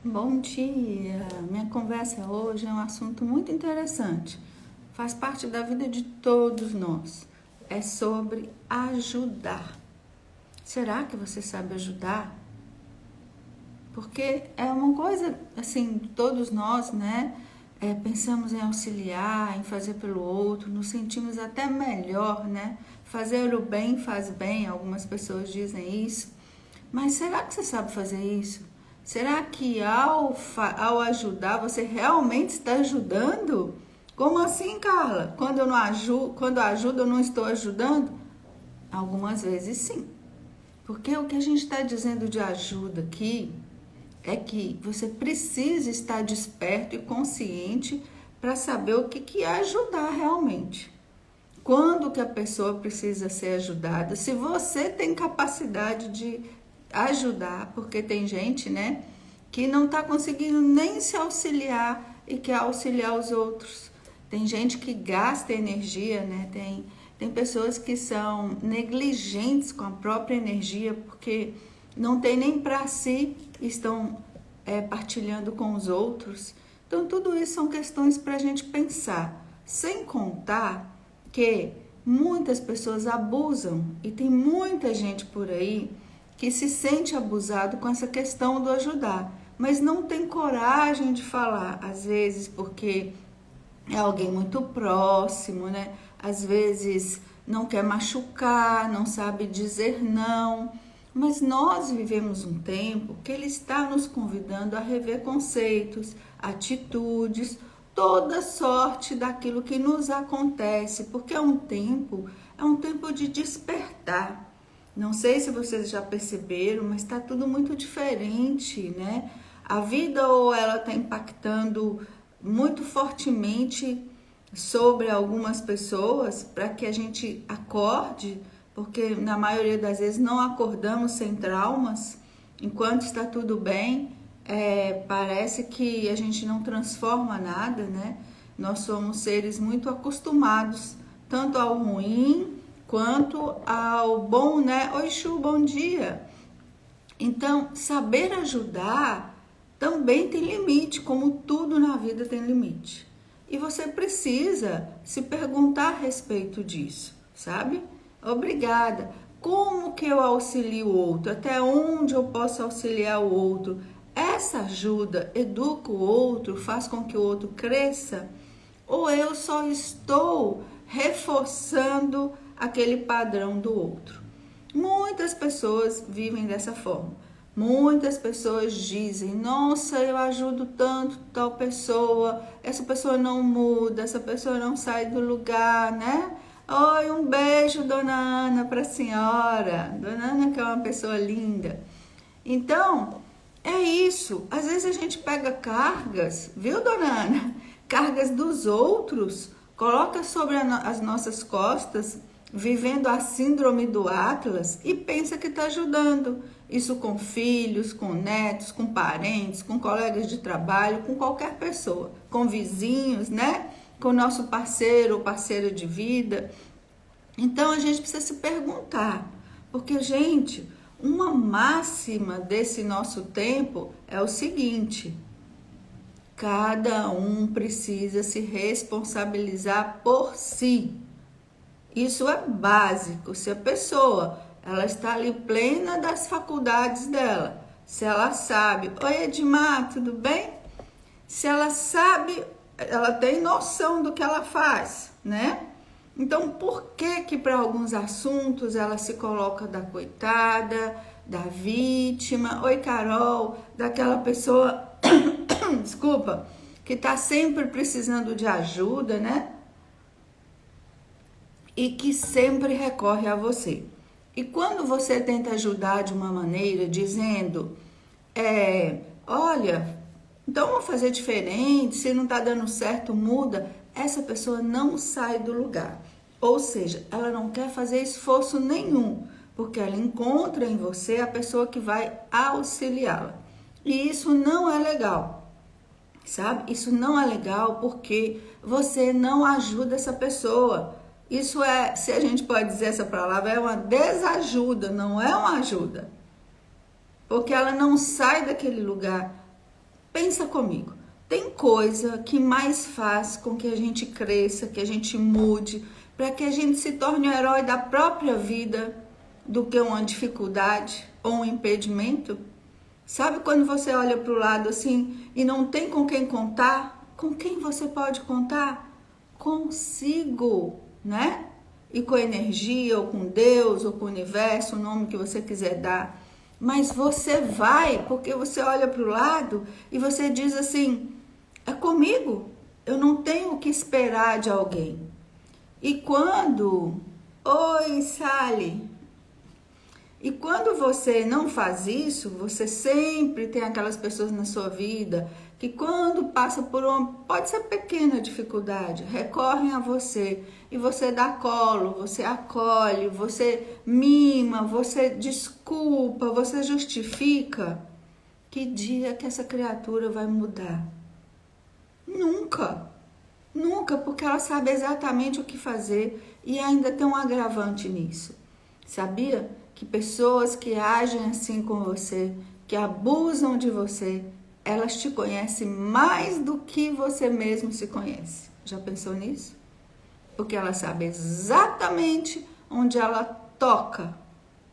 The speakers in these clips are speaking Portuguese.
Bom dia! Minha conversa hoje é um assunto muito interessante. Faz parte da vida de todos nós. É sobre ajudar. Será que você sabe ajudar? Porque é uma coisa, assim, todos nós, né? Pensamos em auxiliar, em fazer pelo outro, nos sentimos até melhor, né? Fazer o bem faz bem, algumas pessoas dizem isso. Mas será que você sabe fazer isso? Será que ao ajudar você realmente está ajudando? Como assim, Carla? Quando ajudo eu não estou ajudando? Algumas vezes sim. Porque o que a gente está dizendo de ajuda aqui é que você precisa estar desperto e consciente para saber o que é ajudar realmente. Quando que a pessoa precisa ser ajudada? Se você tem capacidade de ajudar, porque tem gente, né, que não está conseguindo nem se auxiliar e quer auxiliar os outros. Tem gente que gasta energia, né? Tem pessoas que são negligentes com a própria energia porque não tem nem para si, estão partilhando com os outros. Então, tudo isso são questões para a gente pensar. Sem contar que muitas pessoas abusam e tem muita gente por aí que se sente abusado com essa questão do ajudar, mas não tem coragem de falar, às vezes porque é alguém muito próximo, né? Às vezes não quer machucar, não sabe dizer não. Mas nós vivemos um tempo que ele está nos convidando a rever conceitos, atitudes, toda sorte daquilo que nos acontece, porque é um tempo de despertar. Não sei se vocês já perceberam, mas está tudo muito diferente, né? A vida ou ela está impactando muito fortemente sobre algumas pessoas para que a gente acorde, porque na maioria das vezes não acordamos sem traumas, enquanto está tudo bem, parece que a gente não transforma nada, né? Nós somos seres muito acostumados, tanto ao ruim quanto ao bom, né? Oi, Chu, bom dia! Então, saber ajudar também tem limite, como tudo na vida tem limite. E você precisa se perguntar a respeito disso, sabe? Obrigada. Como que eu auxilio o outro? Até onde eu posso auxiliar o outro? Essa ajuda educa o outro, faz com que o outro cresça? Ou eu só estou reforçando aquele padrão do outro? Muitas pessoas vivem dessa forma. Muitas pessoas dizem: nossa, eu ajudo tanto tal pessoa, essa pessoa não muda, essa pessoa não sai do lugar, né? Oi, um beijo, dona Ana, para a senhora. Dona Ana, que é uma pessoa linda. Então, é isso. Às vezes a gente pega cargas, viu, dona Ana? Cargas dos outros, coloca sobre as nossas costas, vivendo a síndrome do Atlas e pensa que está ajudando. Isso com filhos, com netos, com parentes, com colegas de trabalho, com qualquer pessoa, com vizinhos, né? Com nosso parceiro ou parceira de vida. Então a gente precisa se perguntar, porque, gente, uma máxima desse nosso tempo é o seguinte: cada um precisa se responsabilizar por si. Isso é básico. Se a pessoa ela está ali plena das faculdades dela, se ela sabe, oi Edmar, tudo bem? Se ela sabe, ela tem noção do que ela faz, né? Então, por que para alguns assuntos ela se coloca da coitada, da vítima, oi Carol, daquela pessoa, desculpa, que está sempre precisando de ajuda, né? E que sempre recorre a você. E quando você tenta ajudar de uma maneira, dizendo, olha, então vamos fazer diferente, se não está dando certo, muda, essa pessoa não sai do lugar. Ou seja, ela não quer fazer esforço nenhum, porque ela encontra em você a pessoa que vai auxiliá-la. E isso não é legal, sabe? Isso não é legal porque você não ajuda essa pessoa. Isso é, se a gente pode dizer essa palavra, é uma desajuda, não é uma ajuda. Porque ela não sai daquele lugar Pensa comigo. Tem coisa que mais faz com que a gente cresça, que a gente mude, para que a gente se torne o herói da própria vida do que uma dificuldade ou um impedimento? Sabe quando você olha para o lado assim e não tem com quem contar? Com quem você pode contar? Consigo, né? E com energia, ou com Deus, ou com o universo, o nome que você quiser dar. Mas você vai, porque você olha para o lado e você diz assim, é comigo, eu não tenho o que esperar de alguém. E quando, oi Sally, e quando você não faz isso, você sempre tem aquelas pessoas na sua vida que quando passa por uma, pode ser pequena dificuldade, recorrem a você e você dá colo, você acolhe, você mima, você desculpa, você justifica. Que dia que essa criatura vai mudar? Nunca, nunca, porque ela sabe exatamente o que fazer e ainda tem um agravante nisso. Sabia que pessoas que agem assim com você, que abusam de você, elas te conhecem mais do que você mesmo se conhece? Já pensou nisso? Porque ela sabe exatamente onde ela toca,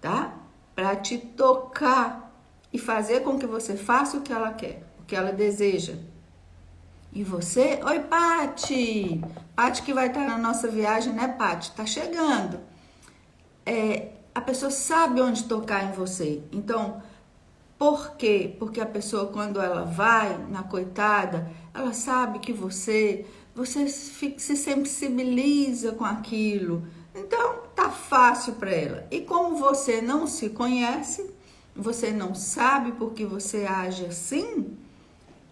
tá? Para te tocar e fazer com que você faça o que ela quer, o que ela deseja. E você? Oi, Pati! Pati que vai estar na nossa viagem, né, Pati? Tá chegando. A pessoa sabe onde tocar em você. Então, por quê? Porque a pessoa, quando ela vai na coitada, ela sabe que você se sensibiliza com aquilo. Então, tá fácil para ela. E como você não se conhece, você não sabe por que você age assim,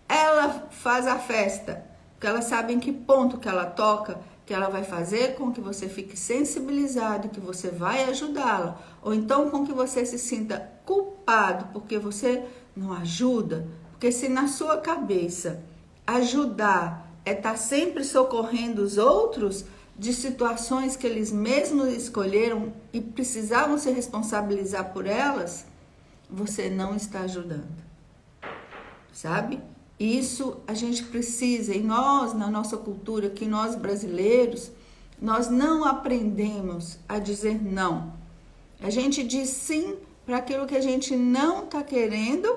ela faz a festa, porque ela sabe em que ponto que ela toca, que ela vai fazer com que você fique sensibilizado, que você vai ajudá-la, ou então com que você se sinta culpado porque você não ajuda, porque se na sua cabeça ajudar é estar sempre socorrendo os outros de situações que eles mesmos escolheram e precisavam se responsabilizar por elas, você não está ajudando, sabe? Isso a gente precisa, e nós, na nossa cultura, que nós brasileiros, nós não aprendemos a dizer não. A gente diz sim para aquilo que a gente não está querendo,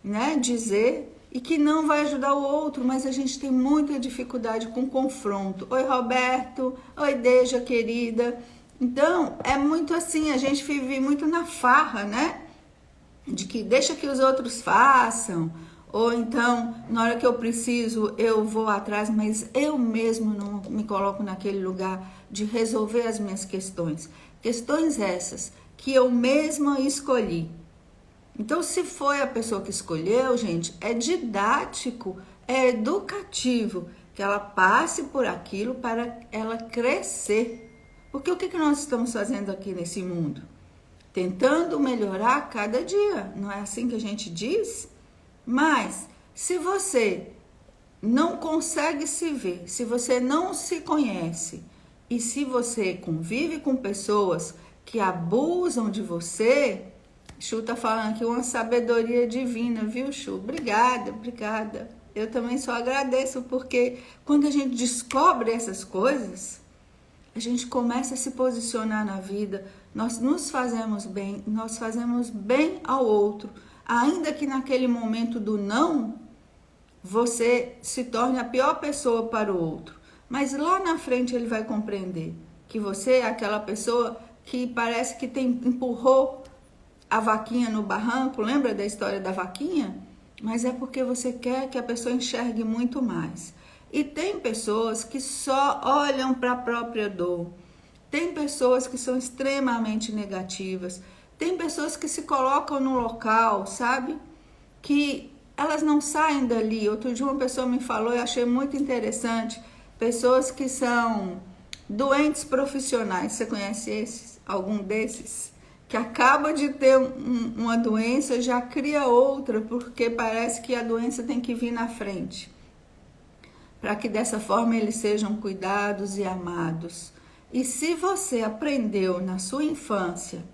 né, dizer e que não vai ajudar o outro, mas a gente tem muita dificuldade com confronto. Oi, Roberto. Oi, Deja, querida. Então, é muito assim, a gente vive muito na farra, né? De que deixa que os outros façam. Ou então, na hora que eu preciso, eu vou atrás, mas eu mesmo não me coloco naquele lugar de resolver as minhas questões. Questões essas que eu mesma escolhi. Então, se foi a pessoa que escolheu, gente, é didático, é educativo que ela passe por aquilo para ela crescer. Porque o que nós estamos fazendo aqui nesse mundo? Tentando melhorar cada dia, não é assim que a gente diz? Mas, se você não consegue se ver, se você não se conhece e se você convive com pessoas que abusam de você, Chu tá falando aqui uma sabedoria divina, viu, Chu? Obrigada, obrigada. Eu também só agradeço, porque quando a gente descobre essas coisas, a gente começa a se posicionar na vida, nós nos fazemos bem, nós fazemos bem ao outro. Ainda que naquele momento do não, você se torne a pior pessoa para o outro. Mas lá na frente ele vai compreender que você é aquela pessoa que parece que empurrou a vaquinha no barranco. Lembra da história da vaquinha? Mas é porque você quer que a pessoa enxergue muito mais. E tem pessoas que só olham para a própria dor. Tem pessoas que são extremamente negativas. Tem pessoas que se colocam no local, sabe? Que elas não saem dali. Outro dia uma pessoa me falou, eu achei muito interessante. Pessoas que são doentes profissionais. Você conhece esses? Algum desses? Que acaba de ter uma doença, já cria outra, porque parece que a doença tem que vir na frente. Para que dessa forma eles sejam cuidados e amados. E se você aprendeu na sua infância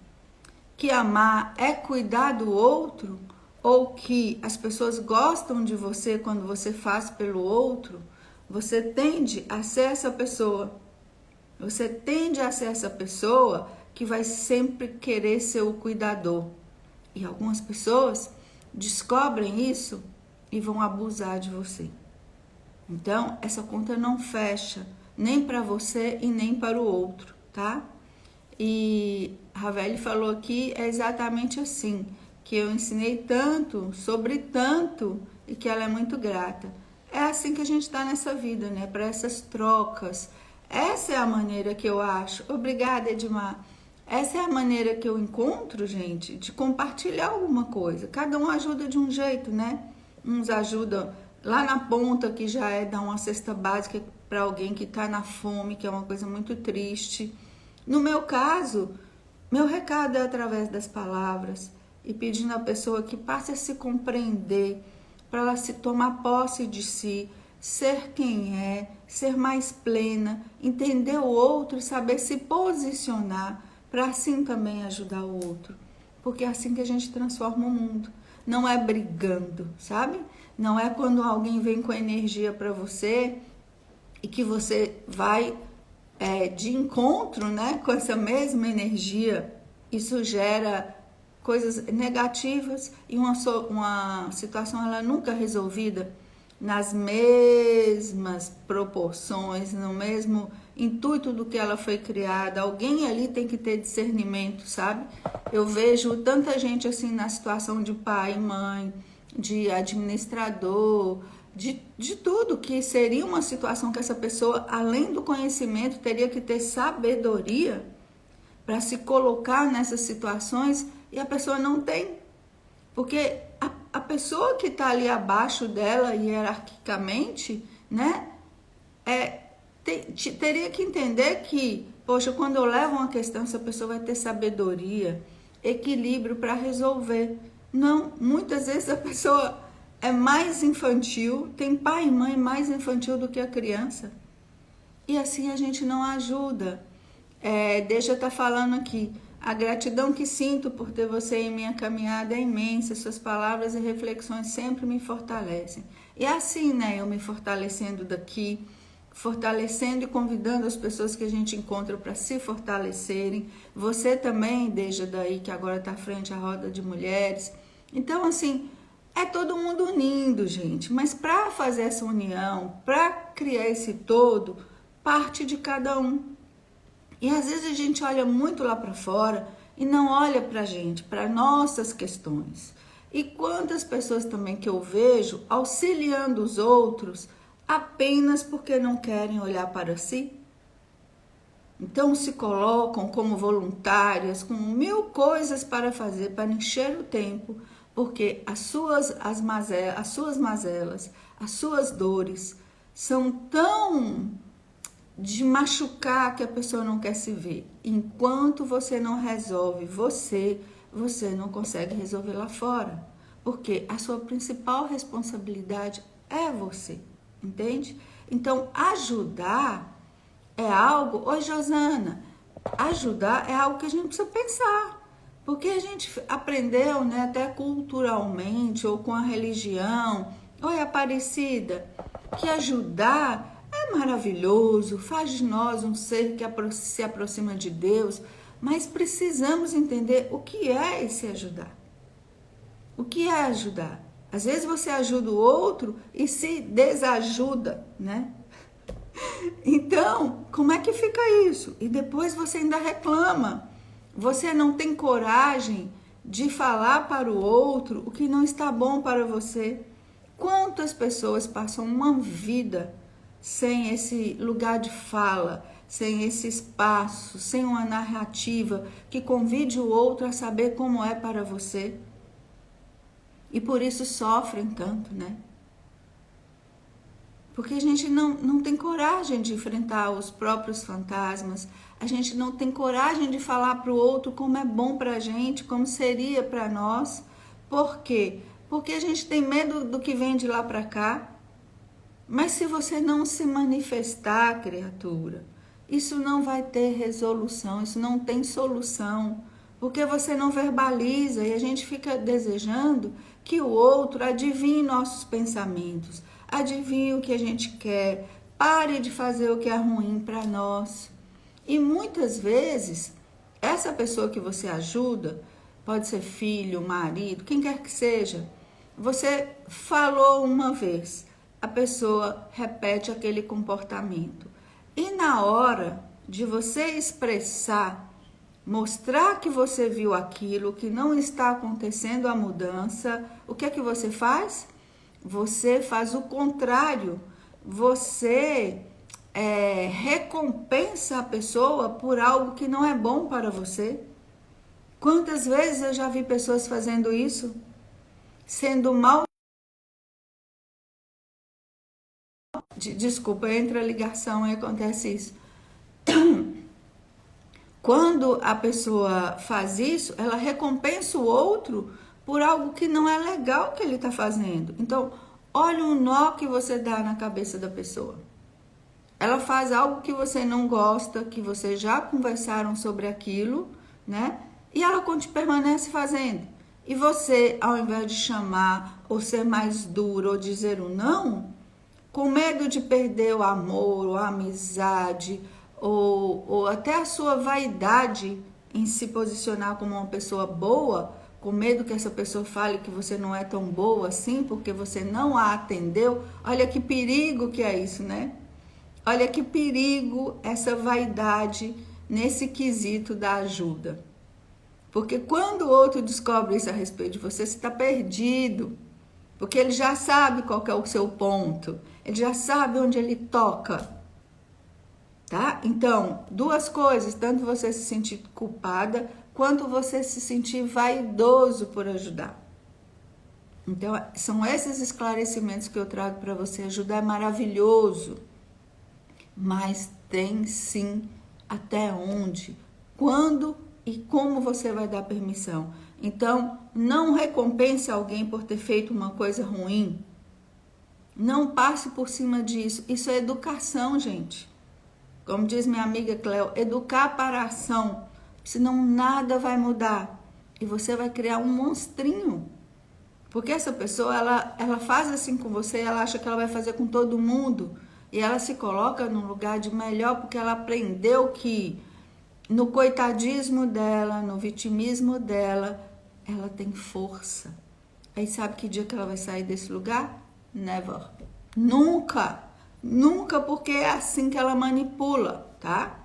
que amar é cuidar do outro, ou que as pessoas gostam de você quando você faz pelo outro, você tende a ser essa pessoa. Você tende a ser essa pessoa que vai sempre querer ser o cuidador. E algumas pessoas descobrem isso e vão abusar de você. Então, essa conta não fecha nem para você e nem para o outro, tá? E Ravelli falou aqui é exatamente assim, que eu ensinei tanto, sobre tanto, e que ela é muito grata. É assim que a gente está nessa vida, né? Para essas trocas. Essa é a maneira que eu acho. Obrigada, Edmar. Essa é a maneira que eu encontro, gente, de compartilhar alguma coisa. Cada um ajuda de um jeito, né? Uns ajudam lá na ponta, que já é dar uma cesta básica para alguém que está na fome, que é uma coisa muito triste. No meu caso, meu recado é através das palavras e pedindo à pessoa que passe a se compreender, para ela se tomar posse de si, ser quem é, ser mais plena, entender o outro e saber se posicionar para assim também ajudar o outro. Porque é assim que a gente transforma o mundo. Não é brigando, sabe? Não é quando alguém vem com energia para você e que você vai de encontro, né, com essa mesma energia. Isso gera coisas negativas e uma situação ela nunca resolvida nas mesmas proporções, no mesmo intuito do que ela foi criada. Alguém ali tem que ter discernimento, sabe? Eu vejo tanta gente assim na situação de pai e mãe, de administrador, de tudo, que seria uma situação que essa pessoa, além do conhecimento, teria que ter sabedoria para se colocar nessas situações e a pessoa não tem. Porque a pessoa que está ali abaixo dela, hierarquicamente, né, teria que entender que, poxa, quando eu levo uma questão, essa pessoa vai ter sabedoria, equilíbrio para resolver. Não, muitas vezes a pessoa é mais infantil, tem pai e mãe mais infantil do que a criança. E assim a gente não ajuda. Deixa eu estar falando aqui. A gratidão que sinto por ter você em minha caminhada é imensa. Suas palavras e reflexões sempre me fortalecem. E assim, né, eu me fortalecendo daqui, fortalecendo e convidando as pessoas que a gente encontra para se fortalecerem. Você também, desde daí, que agora está à frente à roda de mulheres. Então, assim, é todo mundo unindo, gente. Mas para fazer essa união, para criar esse todo, parte de cada um. E às vezes a gente olha muito lá para fora e não olha para a gente, para nossas questões. E quantas pessoas também que eu vejo auxiliando os outros apenas porque não querem olhar para si? Então se colocam como voluntárias, com 1000 coisas para fazer, para encher o tempo, porque as suas mazelas, as suas dores são tão de machucar que a pessoa não quer se ver. Enquanto você não resolve você não consegue resolver lá fora. Porque a sua principal responsabilidade é você, entende? Então, ajudar é algo... Oi, Josana. Ajudar é algo que a gente precisa pensar. Porque a gente aprendeu, né, até culturalmente, ou com a religião... Oi, Aparecida. Que ajudar é maravilhoso, faz de nós um ser que se aproxima de Deus, mas precisamos entender o que é esse ajudar. O que é ajudar? Às vezes você ajuda o outro e se desajuda, né? Então, como é que fica isso? E depois você ainda reclama. Você não tem coragem de falar para o outro o que não está bom para você. Quantas pessoas passam uma vida sem esse lugar de fala, sem esse espaço, sem uma narrativa que convide o outro a saber como é para você? E por isso sofrem tanto, né? Porque a gente não tem coragem de enfrentar os próprios fantasmas, a gente não tem coragem de falar para o outro como é bom para a gente, como seria para nós. Por quê? Porque a gente tem medo do que vem de lá para cá. Mas se você não se manifestar, criatura, isso não vai ter resolução, isso não tem solução, porque você não verbaliza e a gente fica desejando que o outro adivinhe nossos pensamentos, adivinhe o que a gente quer, pare de fazer o que é ruim para nós. E muitas vezes, essa pessoa que você ajuda, pode ser filho, marido, quem quer que seja, você falou uma vez, a pessoa repete aquele comportamento. E na hora de você expressar, mostrar que você viu aquilo, que não está acontecendo a mudança, o que é que você faz? Você faz o contrário. Você recompensa a pessoa por algo que não é bom para você. Quantas vezes eu já vi pessoas fazendo isso? Sendo mal... Desculpa, entra a ligação e acontece isso. Quando a pessoa faz isso, ela recompensa o outro por algo que não é legal que ele está fazendo. Então, olha o nó que você dá na cabeça da pessoa. Ela faz algo que você não gosta, que vocês já conversaram sobre aquilo, né? E ela permanece fazendo. E você, ao invés de chamar, ou ser mais duro, ou dizer um não, com medo de perder o amor, ou a amizade, ou até a sua vaidade em se posicionar como uma pessoa boa, com medo que essa pessoa fale que você não é tão boa assim, porque você não a atendeu. Olha que perigo que é isso, né? Olha que perigo essa vaidade nesse quesito da ajuda. Porque quando o outro descobre isso a respeito de você, você está perdido. Porque ele já sabe qual que é o seu ponto. Ele já sabe onde ele toca. Tá? Então, duas coisas. Tanto você se sentir culpada, quanto você se sentir vaidoso por ajudar. Então, são esses esclarecimentos que eu trago para você. Ajudar é maravilhoso. Mas tem sim até onde, quando e como você vai dar permissão. Então, não recompense alguém por ter feito uma coisa ruim. Não passe por cima disso. Isso é educação, gente. Como diz minha amiga Cleo, educar para a ação. Senão nada vai mudar. E você vai criar um monstrinho. Porque essa pessoa, ela faz assim com você, ela acha que ela vai fazer com todo mundo. E ela se coloca num lugar de melhor porque ela aprendeu que no coitadismo dela, no vitimismo dela, ela tem força. Aí sabe que dia que ela vai sair desse lugar? Never. Nunca. Nunca, porque é assim que ela manipula, tá?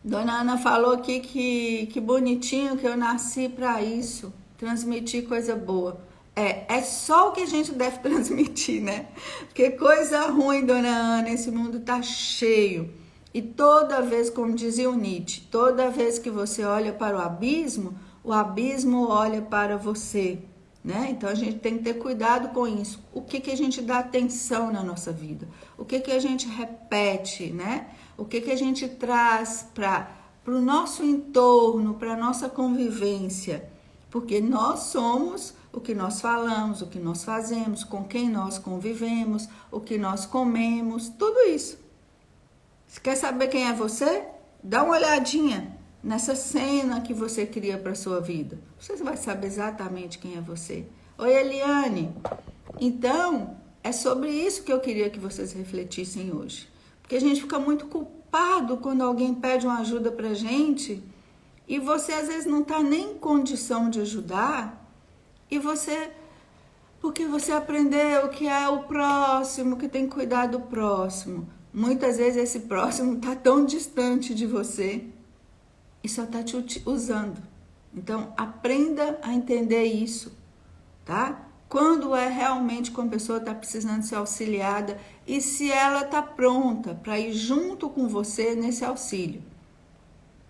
Dona Ana falou aqui que bonitinho que eu nasci para isso. Transmitir coisa boa. É só o que a gente deve transmitir, né? Porque coisa ruim, Dona Ana, esse mundo tá cheio. E toda vez, como dizia o Nietzsche, toda vez que você olha para o abismo olha para você, né? Então a gente tem que ter cuidado com isso. O que a gente dá atenção na nossa vida? O que a gente repete, né? O que a gente traz para o nosso entorno, para a nossa convivência? Porque nós somos o que nós falamos, o que nós fazemos, com quem nós convivemos, o que nós comemos, tudo isso. Você quer saber quem é você? Dá uma olhadinha nessa cena que você cria para a sua vida. Você vai saber exatamente quem é você. Oi, Eliane. Então, é sobre isso que eu queria que vocês refletissem hoje. Porque a gente fica muito culpado quando alguém pede uma ajuda pra gente e você às vezes não tá nem em condição de ajudar e porque você aprendeu que é o próximo, que tem que cuidar do próximo. Muitas vezes esse próximo tá tão distante de você e só tá te usando. Então, aprenda a entender isso, tá? Quando é realmente quando a pessoa está precisando ser auxiliada e se ela está pronta para ir junto com você nesse auxílio.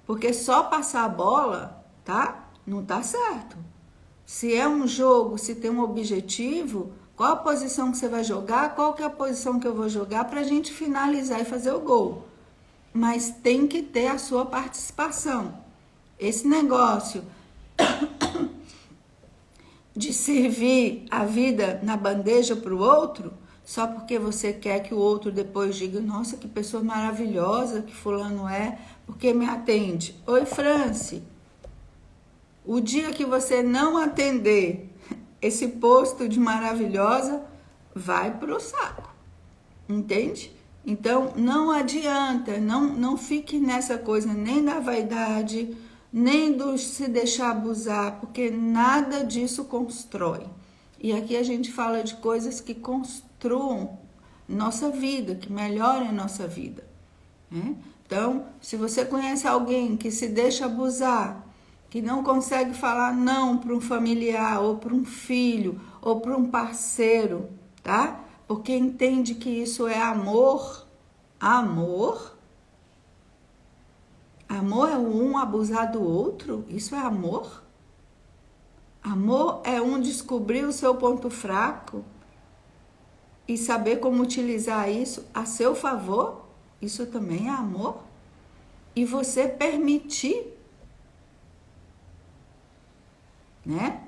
Porque só passar a bola, tá? Não tá certo. Se é um jogo, se tem um objetivo, qual a posição que você vai jogar, qual que é a posição que eu vou jogar para a gente finalizar e fazer o gol. Mas tem que ter a sua participação. Esse negócio de servir a vida na bandeja para o outro, só porque você quer que o outro depois diga, nossa, que pessoa maravilhosa que fulano é, porque me atende. Oi, Franci, o dia que você não atender esse posto de maravilhosa vai pro saco, entende? Então, não adianta, não fique nessa coisa nem da vaidade, nem do se deixar abusar, porque nada disso constrói. E aqui a gente fala de coisas que construam nossa vida, que melhorem a nossa vida, né? Então, se você conhece alguém que se deixa abusar, que não consegue falar não para um familiar, ou para um filho, ou para um parceiro, tá? Porque entende que isso é amor. Amor? Amor é um abusar do outro? Isso é amor? Amor é um descobrir o seu ponto fraco e saber como utilizar isso a seu favor? Isso também é amor? E você permitir, né?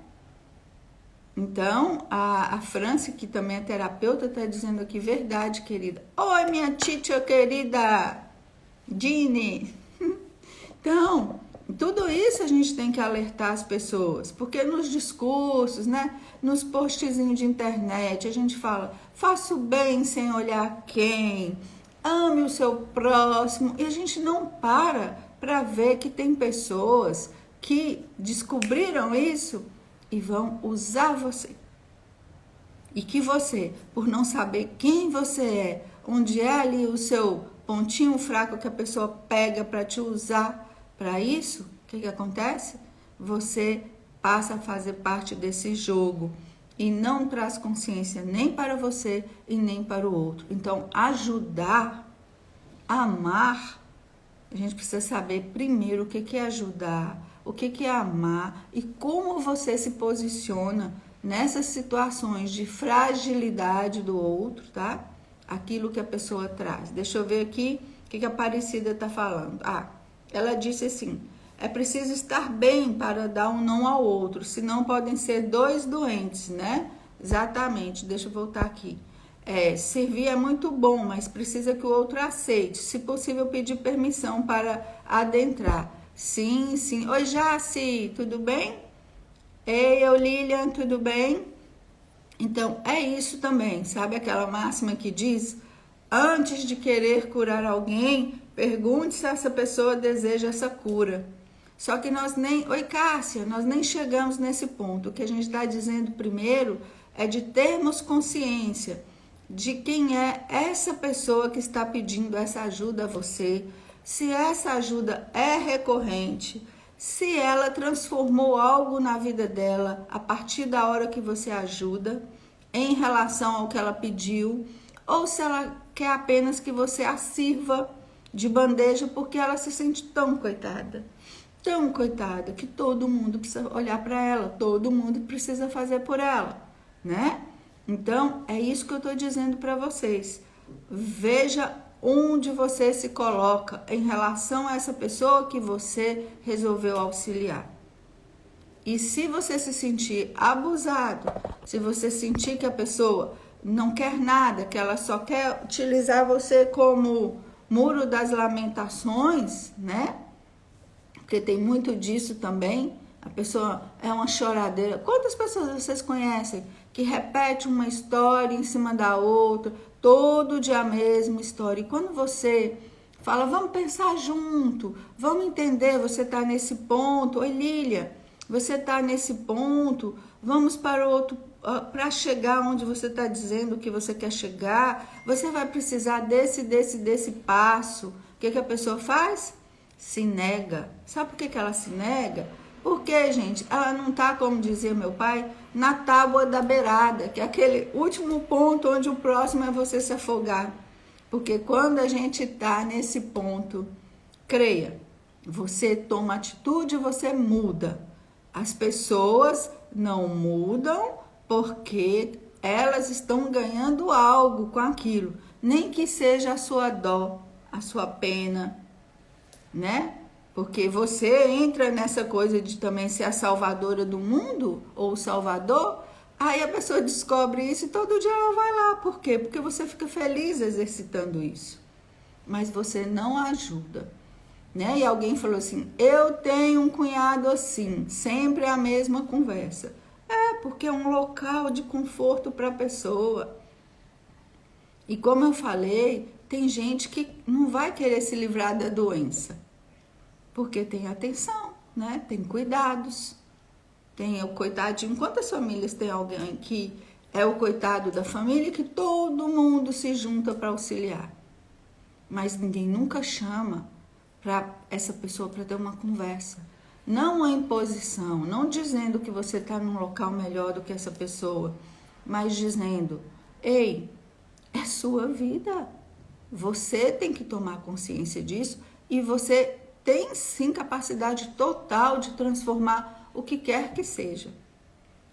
Então, a Franci, que também é terapeuta, está dizendo aqui, verdade, querida. Oi, minha tia querida, Dini. Então, tudo isso a gente tem que alertar as pessoas, porque nos discursos, né, nos postzinhos de internet, a gente fala, faça o bem sem olhar quem, ame o seu próximo, e a gente não para ver que tem pessoas que descobriram isso e vão usar você. E que você, por não saber quem você é, onde é ali o seu pontinho fraco que a pessoa pega para te usar para isso, o que acontece? Você passa a fazer parte desse jogo e não traz consciência nem para você e nem para o outro. Então, ajudar, amar, a gente precisa saber primeiro o que é ajudar, o que é amar e como você se posiciona nessas situações de fragilidade do outro, tá? Aquilo que a pessoa traz. Deixa eu ver aqui o que a Aparecida está falando. Ela disse assim, é preciso estar bem para dar um não ao outro, senão podem ser dois doentes, né? Exatamente, deixa eu voltar aqui. Servir é muito bom, mas precisa que o outro aceite. Se possível, pedir permissão para adentrar. Sim, sim. Oi, Jaci, tudo bem? Ei, Lilian, tudo bem? Então, é isso também, sabe aquela máxima que diz, antes de querer curar alguém, pergunte se essa pessoa deseja essa cura. Só que nós nem... Oi, Cássia, nós nem chegamos nesse ponto. O que a gente está dizendo primeiro é de termos consciência de quem é essa pessoa que está pedindo essa ajuda a você, se essa ajuda é recorrente, se ela transformou algo na vida dela a partir da hora que você ajuda em relação ao que ela pediu, ou se ela quer apenas que você a sirva de bandeja porque ela se sente tão coitada, que todo mundo precisa olhar para ela, todo mundo precisa fazer por ela, né? Então, é isso que eu estou dizendo para vocês. Veja onde você se coloca em relação a essa pessoa que você resolveu auxiliar. E se você se sentir abusado, se você sentir que a pessoa não quer nada, que ela só quer utilizar você como muro das lamentações, né? Porque tem muito disso também. A pessoa é uma choradeira. Quantas pessoas vocês conhecem que repete uma história em cima da outra, todo dia a mesma história? E quando você fala, vamos pensar junto, vamos entender, você está nesse ponto. Oi, Lília, você está nesse ponto, vamos para outro, para chegar onde você está dizendo que você quer chegar, você vai precisar desse passo. O que a pessoa faz? Se nega. Sabe por que ela se nega? Porque, gente, ela não está, como dizia meu pai, na tábua da beirada, que é aquele último ponto onde o próximo é você se afogar. Porque quando a gente está nesse ponto, creia, você toma atitude, você muda. As pessoas não mudam porque elas estão ganhando algo com aquilo. Nem que seja a sua dó, a sua pena, né? Porque você entra nessa coisa de também ser a salvadora do mundo, ou o salvador, aí a pessoa descobre isso e todo dia ela vai lá. Por quê? Porque você fica feliz exercitando isso. Mas você não ajuda, né? E alguém falou assim, eu tenho um cunhado assim, sempre a mesma conversa. porque é um local de conforto para a pessoa. E como eu falei, tem gente que não vai querer se livrar da doença, porque tem atenção, né? Tem cuidados, tem o coitadinho. Quantas famílias tem alguém que é o coitado da família, que todo mundo se junta para auxiliar, mas ninguém nunca chama para essa pessoa para ter uma conversa. Não a imposição, não dizendo que você está num local melhor do que essa pessoa, mas dizendo, ei, é sua vida. Você tem que tomar consciência disso e você tem sim capacidade total de transformar o que quer que seja.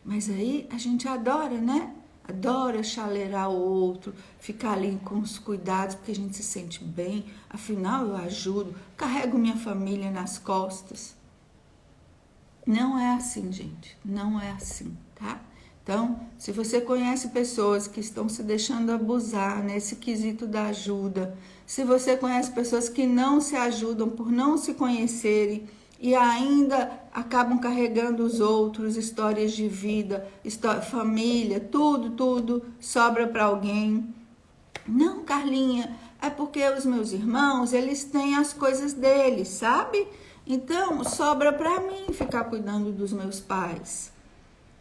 Mas aí a gente adora, né? Adora chaleirar o outro, ficar ali com os cuidados, porque a gente se sente bem. Afinal, eu ajudo, carrego minha família nas costas. Não é assim, gente. Não é assim, tá? Então, se você conhece pessoas que estão se deixando abusar nesse quesito da ajuda, se você conhece pessoas que não se ajudam por não se conhecerem e ainda acabam carregando os outros, histórias de vida, família, tudo sobra para alguém. Não, Carlinha, é porque os meus irmãos, eles têm as coisas deles, sabe? Então, sobra para mim ficar cuidando dos meus pais.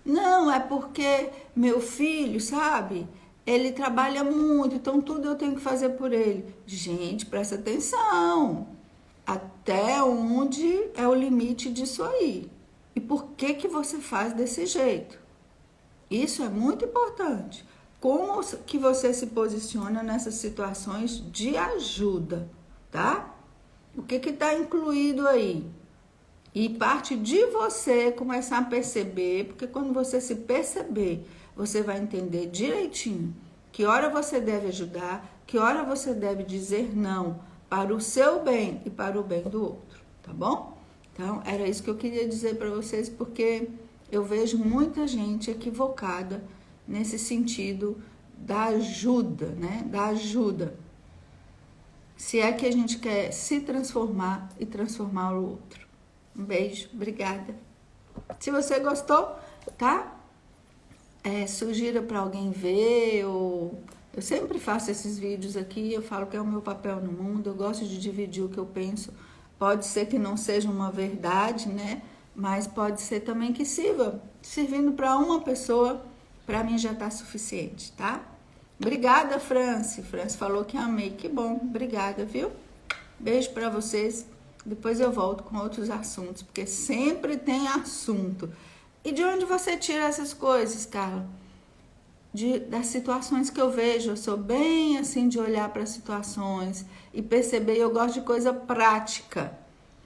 Não, é porque meu filho, sabe? Ele trabalha muito, então tudo eu tenho que fazer por ele. Gente, presta atenção. Até onde é o limite disso aí? E por que você faz desse jeito? Isso é muito importante. Como que você se posiciona nessas situações de ajuda, tá? O que está incluído aí? E parte de você começar a perceber, porque quando você se perceber, você vai entender direitinho que hora você deve ajudar, que hora você deve dizer não para o seu bem e para o bem do outro, tá bom? Então, era isso que eu queria dizer para vocês, porque eu vejo muita gente equivocada nesse sentido da ajuda, né? Da ajuda. Se é que a gente quer se transformar e transformar o outro. Um beijo, obrigada. Se você gostou, tá? Sugira para alguém ver. Eu sempre faço esses vídeos aqui, eu falo que é o meu papel no mundo, eu gosto de dividir o que eu penso. Pode ser que não seja uma verdade, né? Mas pode ser também que sirva. Servindo para uma pessoa, para mim já tá suficiente, tá? Obrigada, Franci. Franci falou que amei, que bom. Obrigada, viu? Beijo para vocês. Depois eu volto com outros assuntos, porque sempre tem assunto. E de onde você tira essas coisas, Carla? Das situações que eu vejo. Eu sou bem assim de olhar para situações e perceber. Eu gosto de coisa prática.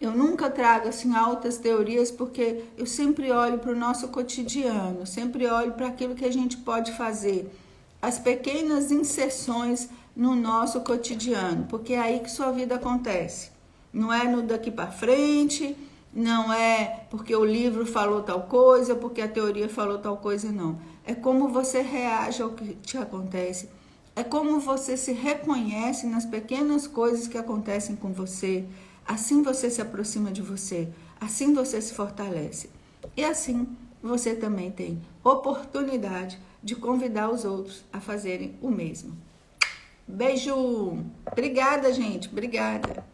Eu nunca trago assim altas teorias, porque eu sempre olho para o nosso cotidiano, sempre olho para aquilo que a gente pode fazer. As pequenas inserções no nosso cotidiano, porque é aí que sua vida acontece. Não é no daqui para frente, não é porque o livro falou tal coisa, porque a teoria falou tal coisa, não. É como você reage ao que te acontece. É como você se reconhece nas pequenas coisas que acontecem com você. Assim você se aproxima de você. Assim você se fortalece. E assim você também tem oportunidade de convidar os outros a fazerem o mesmo. Beijo! Obrigada, gente. Obrigada.